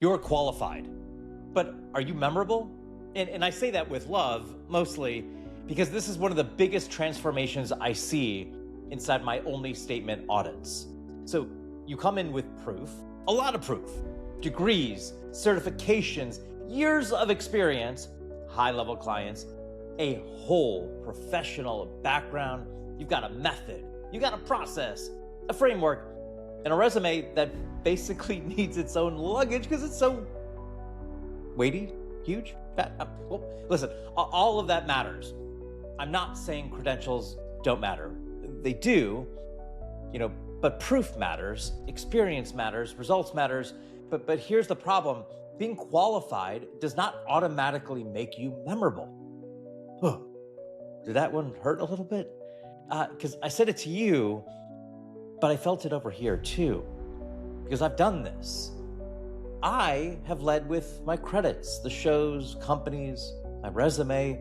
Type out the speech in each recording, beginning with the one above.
You're qualified, but are you memorable? And I say that with love, mostly because this is one of the biggest transformations I see inside my ONLY Statement Audits. So you come in with proof, a lot of proof, degrees, certifications, years of experience, high-level clients, a whole professional background. You've got a method, you've got a process, a framework, and a resume that basically needs its own luggage because it's so weighty, huge, fat. Well, listen, all of that matters. I'm not saying credentials don't matter. They do, but proof matters, experience matters, results matters. But here's the problem. Being qualified does not automatically make you memorable. Did that one hurt a little bit? Because I said it to you, but I felt it over here too, because I've done this. I have led with my credits, the shows, companies, my resume,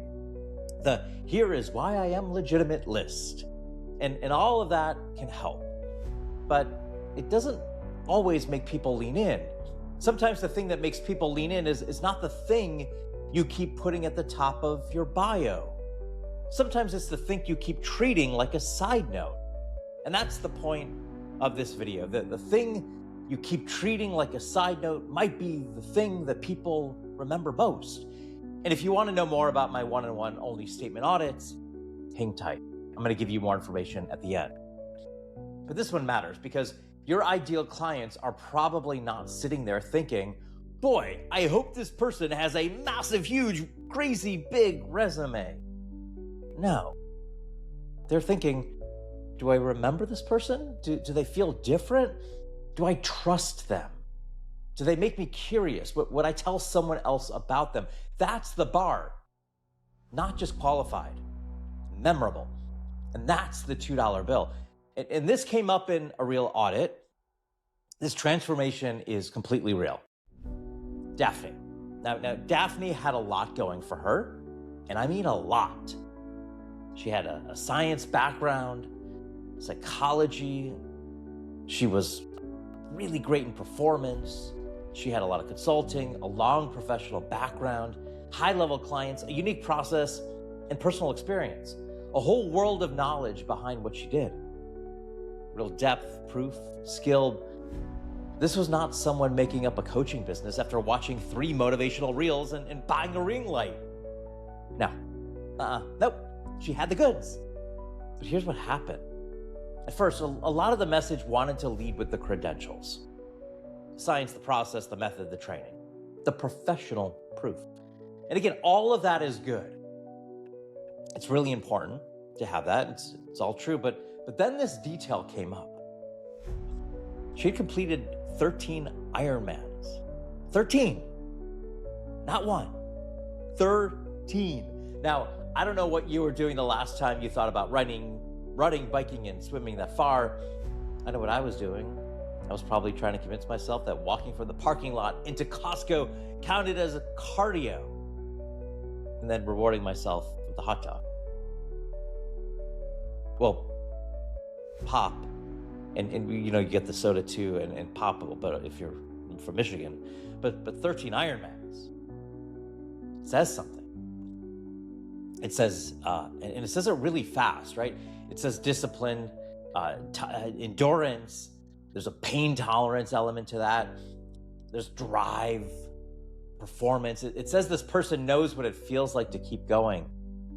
the here is why I am legitimate list. And all of that can help, but it doesn't always make people lean in. Sometimes the thing that makes people lean in is not the thing you keep putting at the top of your bio. Sometimes it's the thing you keep treating like a side note. And that's the point of this video. The thing you keep treating like a side note might be the thing that people remember most. And if you want to know more about my one-on-one ONLY Statement Audits, hang tight. I'm going to give you more information at the end. But this one matters because your ideal clients are probably not sitting there thinking, boy, I hope this person has a massive, huge, crazy, big resume. No. They're thinking, do I remember this person? Do they feel different? Do I trust them? Do they make me curious? Would I tell someone else about them? That's the bar. Not just qualified, memorable. And that's the $2 bill. And this came up in a real audit. This transformation is completely real. Daphne. Now, Daphne had a lot going for her, and I mean a lot. She had a science background, psychology. She was really great in performance. She had a lot of consulting, a long professional background, high-level clients, a unique process, and personal experience. A whole world of knowledge behind what she did. Real depth, proof, skilled. This was not someone making up a coaching business after watching 3 motivational reels and buying a ring light. No. Nope. She had the goods. But here's what happened. At first, a lot of the message wanted to lead with the credentials. The science, the process, the method, the training, the professional proof. And again, all of that is good. It's really important to have that. It's all true. But then this detail came up. She had completed 13 Ironmans. 13. Not 1. 13. Now, I don't know what you were doing the last time you thought about running, biking, and swimming that far. I know what I was doing. I was probably trying to convince myself that walking from the parking lot into Costco counted as a cardio, and then rewarding myself with a hot dog. Well, pop, and you get the soda too, and pop, but if you're from Michigan, but 13 Ironmans says something. It says, and it says it really fast, right? It says discipline, endurance. There's a pain tolerance element to that. There's drive, performance. It says this person knows what it feels like to keep going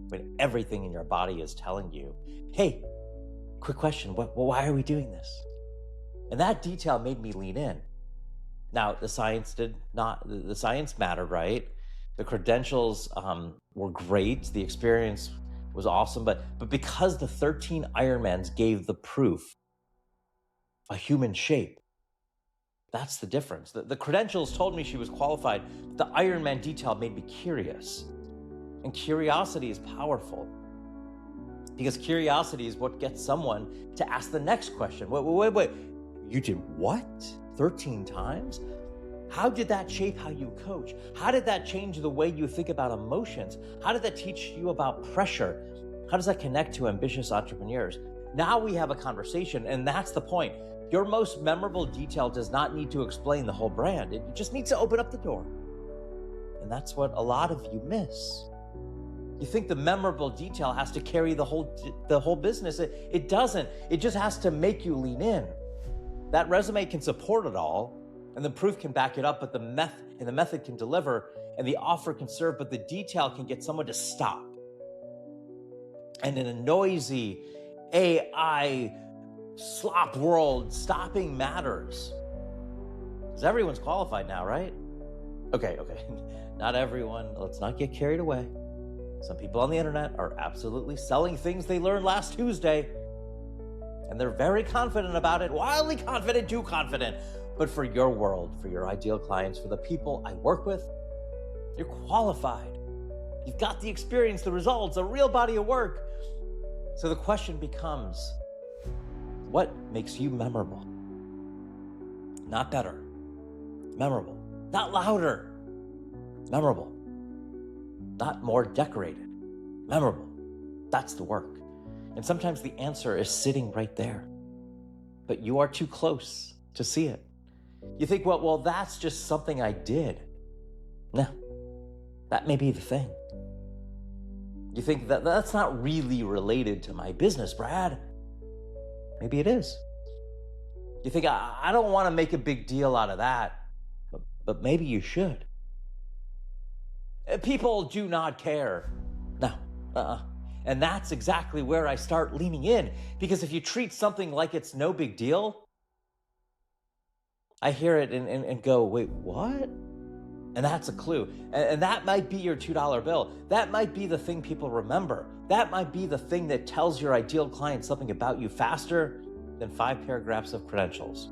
when everything in your body is telling you, hey, quick question, why are we doing this? And that detail made me lean in. Now, the science mattered, right? The credentials were great. The experience was awesome. But because the 13 Ironmans gave the proof a human shape, that's the difference. The credentials told me she was qualified. The Ironman detail made me curious. And curiosity is powerful, because curiosity is what gets someone to ask the next question. Wait, you did what? 13 times? How did that shape how you coach? How did that change the way you think about emotions? How did that teach you about pressure? How does that connect to ambitious entrepreneurs? Now we have a conversation, and that's the point. Your most memorable detail does not need to explain the whole brand. It just needs to open up the door. And that's what a lot of you miss. You think the memorable detail has to carry the whole business. It doesn't. It just has to make you lean in. That resume can support it all, and the proof can back it up, but the method can deliver, and the offer can serve, but the detail can get someone to stop. And in a noisy AI slop world, stopping matters. Because everyone's qualified now, right? Okay. Not everyone. Let's not get carried away. Some people on the internet are absolutely selling things they learned last Tuesday. And they're very confident about it, wildly confident, too confident. But for your world, for your ideal clients, for the people I work with, you're qualified. You've got the experience, the results, a real body of work. So the question becomes, what makes you memorable? Not better, memorable. Not louder, memorable. Not more decorated, memorable. That's the work. And sometimes the answer is sitting right there, but you are too close to see it. You think, well, that's just something I did. No, that may be the thing. You think that's not really related to my business, Brad. Maybe it is. You think, I don't want to make a big deal out of that, but maybe you should. People do not care. No, And that's exactly where I start leaning in, because if you treat something like it's no big deal, I hear it and go, wait, what? And that's a clue. And that might be your $2 bill. That might be the thing people remember. That might be the thing that tells your ideal client something about you faster than 5 paragraphs of credentials.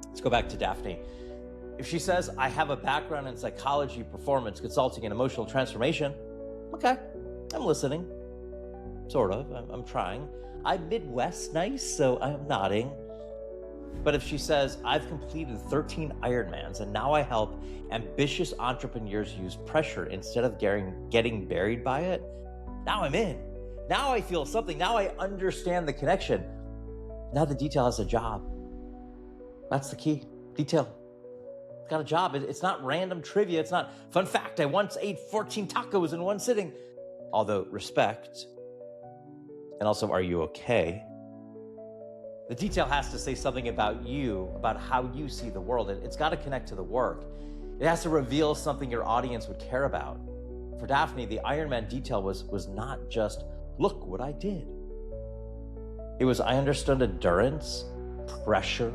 Let's go back to Daphne. If she says, I have a background in psychology, performance, consulting, and emotional transformation, okay, I'm listening. Sort of, I'm trying. I'm Midwest nice, so I'm nodding. But if she says, I've completed 13 Ironmans and now I help ambitious entrepreneurs use pressure instead of getting buried by it, now I'm in. Now I feel something. Now I understand the connection. Now the detail has a job. That's the key. Detail. It's got a job. It's not random trivia. It's not fun fact. I once ate 14 tacos in one sitting. Although respect, and also are you okay? The detail has to say something about you, about how you see the world. It's got to connect to the work. It has to reveal something your audience would care about. For Daphne, the Ironman detail was not just, look what I did. It was, I understood endurance, pressure,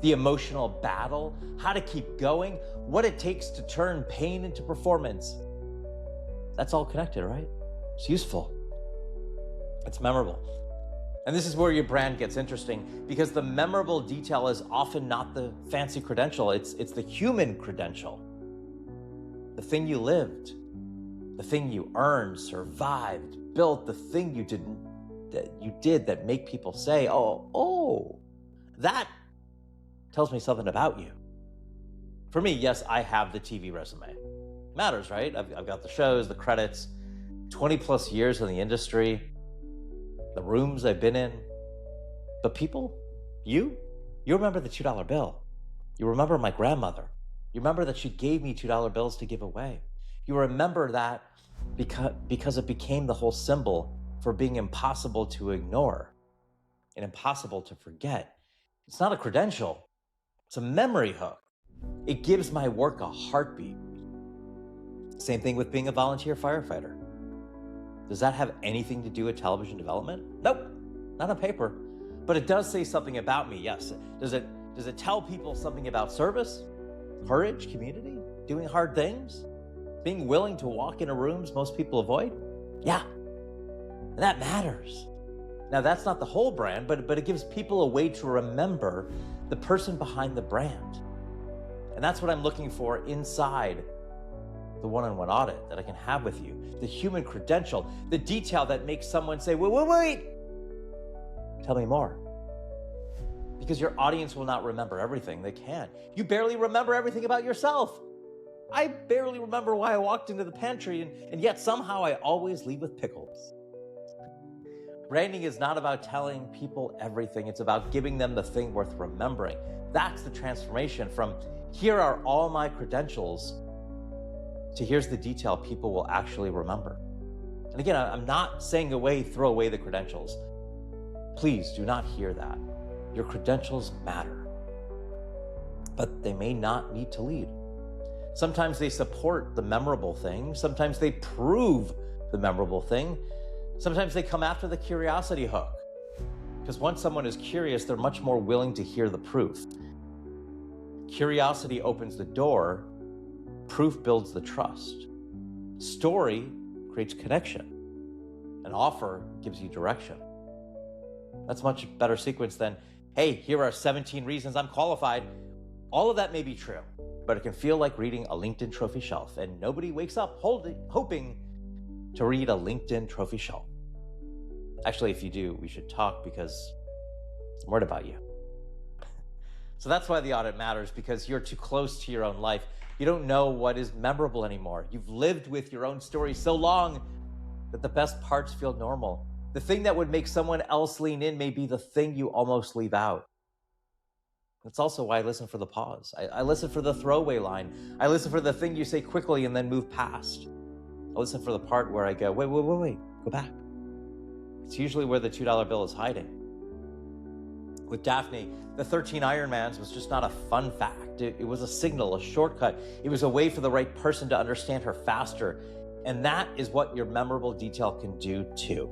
the emotional battle, how to keep going, what it takes to turn pain into performance. That's all connected, right? It's useful. It's memorable. And this is where your brand gets interesting, because the memorable detail is often not the fancy credential. It's the human credential. The thing you lived, the thing you earned, survived, built, the thing you did that make people say, oh, that tells me something about you. For me, yes, I have the TV resume. Matters, right? I've got the shows, the credits, 20 plus years in the industry, the rooms I've been in. But people, you remember the $2 bill. You remember my grandmother. You remember that she gave me $2 bills to give away. You remember that because it became the whole symbol for being impossible to ignore and impossible to forget. It's not a credential. It's a memory hook. It gives my work a heartbeat. Same thing with being a volunteer firefighter. Does that have anything to do with television development? Nope, not on paper. But it does say something about me, yes. Does it tell people something about service, courage, community, doing hard things, being willing to walk into rooms most people avoid? Yeah, and that matters. Now, that's not the whole brand, but it gives people a way to remember the person behind the brand. And that's what I'm looking for inside the one-on-one audit that I can have with you. The human credential, the detail that makes someone say, wait, tell me more. Because your audience will not remember everything. They can't. You barely remember everything about yourself. I barely remember why I walked into the pantry, and yet somehow I always leave with pickles. Branding is not about telling people everything. It's about giving them the thing worth remembering. That's the transformation from here are all my credentials to here's the detail people will actually remember. And again, I'm not saying throw away the credentials. Please do not hear that. Your credentials matter, but they may not need to lead. Sometimes they support the memorable thing. Sometimes they prove the memorable thing. Sometimes they come after the curiosity hook. Because once someone is curious, they're much more willing to hear the proof. Curiosity opens the door. Proof builds the trust. Story creates connection. An offer gives you direction. That's a much better sequence than, hey, here are 17 reasons I'm qualified. All of that may be true, but it can feel like reading a LinkedIn trophy shelf, and nobody wakes up hoping to read a LinkedIn trophy shelf. Actually, if you do, we should talk because I'm worried about you. So that's why the audit matters, because you're too close to your own life. You don't know what is memorable anymore. You've lived with your own story so long that the best parts feel normal. The thing that would make someone else lean in may be the thing you almost leave out. That's also why I listen for the pause. I listen for the throwaway line. I listen for the thing you say quickly and then move past. I listen for the part where I go, wait, go back. It's usually where the $2 bill is hiding. With Daphne, the 13 Ironmans was just not a fun fact. It was a signal, a shortcut. It was a way for the right person to understand her faster. And that is what your memorable detail can do too.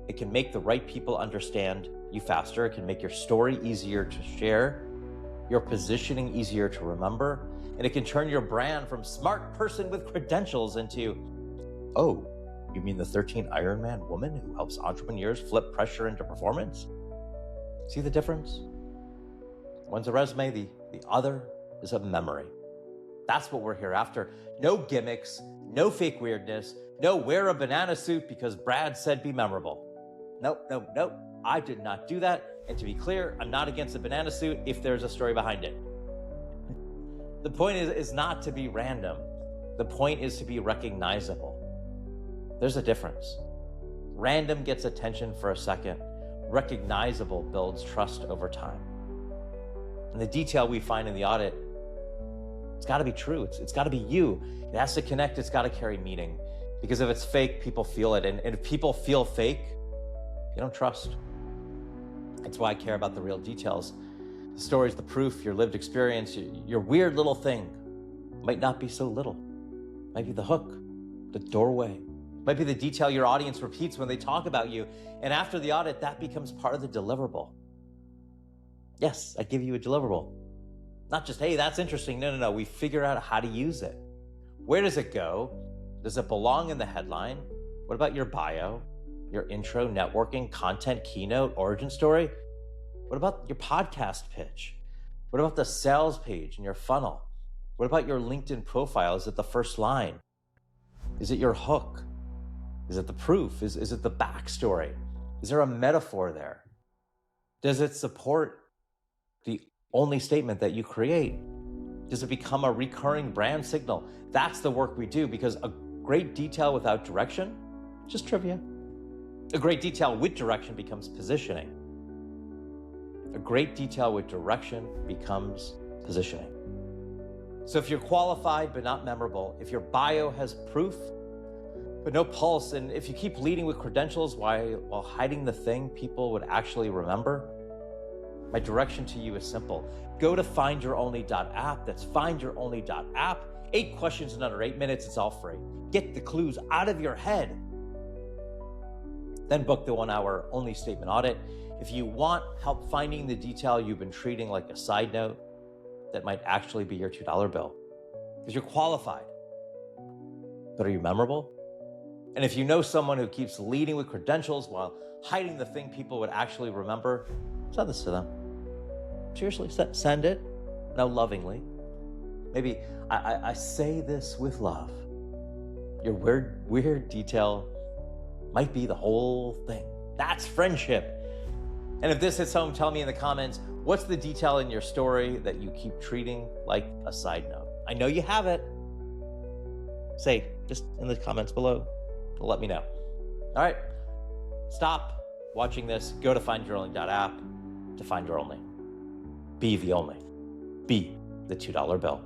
It can make the right people understand you faster. It can make your story easier to share, your positioning easier to remember, and it can turn your brand from smart person with credentials into, oh, you mean the 13 Ironman woman who helps entrepreneurs flip pressure into performance? See the difference? One's a resume, the other is a memory. That's what we're here after. No gimmicks, no fake weirdness, no wear a banana suit because Brad said be memorable. Nope. I did not do that. And to be clear, I'm not against a banana suit if there's a story behind it. The point is not to be random. The point is to be recognizable. There's a difference. Random gets attention for a second. Recognizable builds trust over time. And the detail we find in the audit, it's got to be true. It's got to be you. It has to connect. It's got to carry meaning. Because if it's fake, people feel it. And if people feel fake, you don't trust. That's why I care about the real details. The stories, the proof, your lived experience, your weird little thing might not be so little. Might be the hook, the doorway. Might be the detail your audience repeats when they talk about you. And after the audit, that becomes part of the deliverable. Yes, I give you a deliverable. Not just, hey, that's interesting. No. We figure out how to use it. Where does it go? Does it belong in the headline? What about your bio? Your intro, networking, content, keynote, origin story? What about your podcast pitch? What about the sales page in your funnel? What about your LinkedIn profile? Is it the first line? Is it your hook? Is it the proof? Is it the backstory? Is there a metaphor there? Does it support the only statement that you create? Does it become a recurring brand signal? That's the work we do, because a great detail without direction, just trivia. A great detail with direction becomes positioning. A great detail with direction becomes positioning. So if you're qualified but not memorable, if your bio has proof but no pulse, and if you keep leading with credentials while hiding the thing people would actually remember, my direction to you is simple. Go to findyouronly.app. That's findyouronly.app. 8 questions in under 8 minutes. It's all free. Get the clues out of your head. Then book the 1-hour Only Statement Audit. If you want help finding the detail you've been treating like a side note, that might actually be your $2 bill. Because you're qualified. But are you memorable? And if you know someone who keeps leading with credentials while hiding the thing people would actually remember, send this to them. Seriously, send it. No, lovingly. Maybe I say this with love. Your weird detail might be the whole thing. That's friendship. And if this hits home, tell me in the comments, what's the detail in your story that you keep treating like a side note? I know you have it. Say, just in the comments below, let me know. All right, stop, watching this, go to findyouronly.app to find your only. Be the only. Be the $2 bill.